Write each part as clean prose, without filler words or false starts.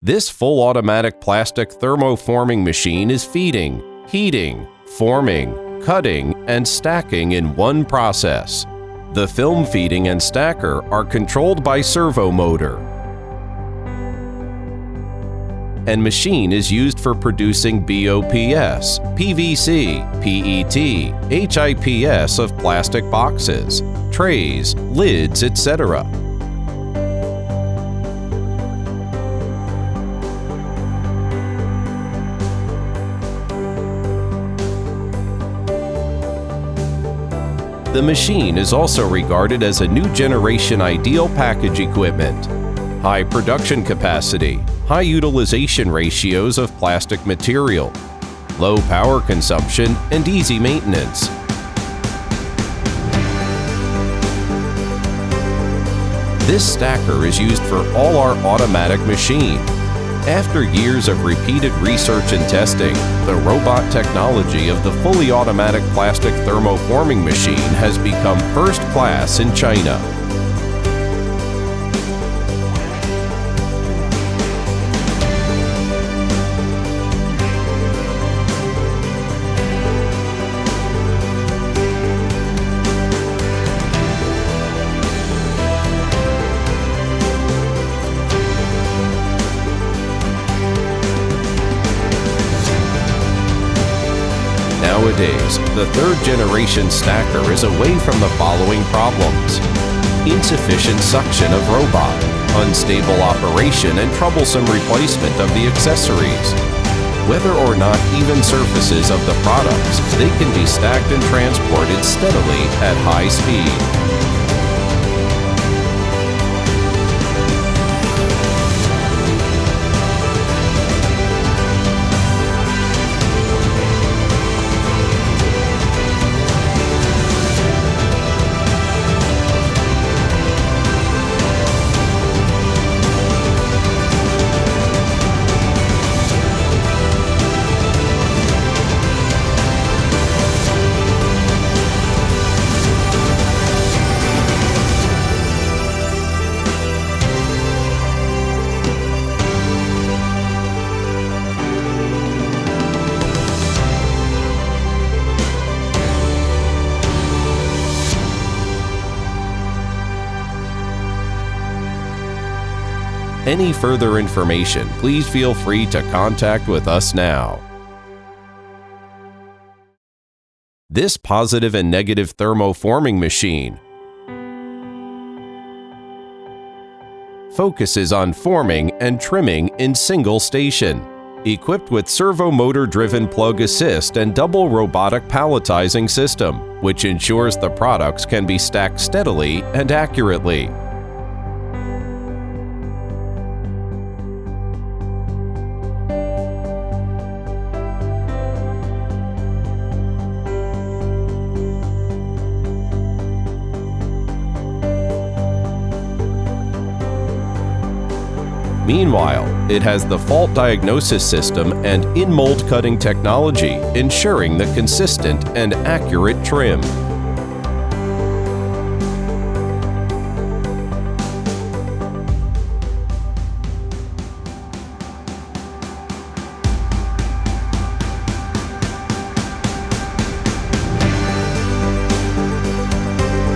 This full automatic plastic thermoforming machine is feeding, heating, forming, cutting, and stacking in one process. The film feeding and stacker are controlled by servo motor. And machine is used for producing BOPS, PVC, PET, HIPS of plastic boxes, trays, lids, etc. The machine is also regarded as a new generation ideal package equipment. High production capacity, high utilization ratios of plastic material, low power consumption, and easy maintenance. This stacker is used for all our automatic machine. After years of repeated research and testing, the robot technology of the fully automatic plastic thermoforming machine has become first class in China. Nowadays, the third-generation stacker is away from the following problems: insufficient suction of robot, unstable operation, and troublesome replacement of the accessories. Whether or not even surfaces of the products, they can be stacked and transported steadily at high speed. Any further information, please feel free to contact with us now. This positive and negative thermoforming machine focuses on forming and trimming in single station, equipped with servo motor-driven plug assist and double robotic palletizing system, which ensures the products can be stacked steadily and accurately. Meanwhile, it has the fault diagnosis system and in-mold cutting technology, ensuring the consistent and accurate trim.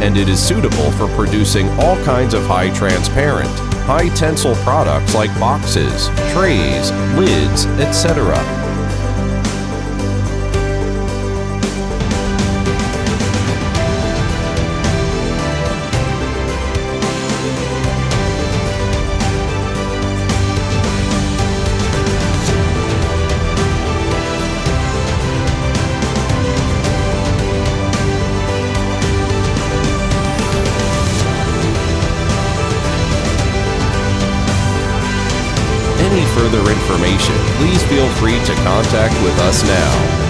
And it is suitable for producing all kinds of high transparent, high tensile products like boxes, trays, lids, etc. Any further information, please feel free to contact with us now.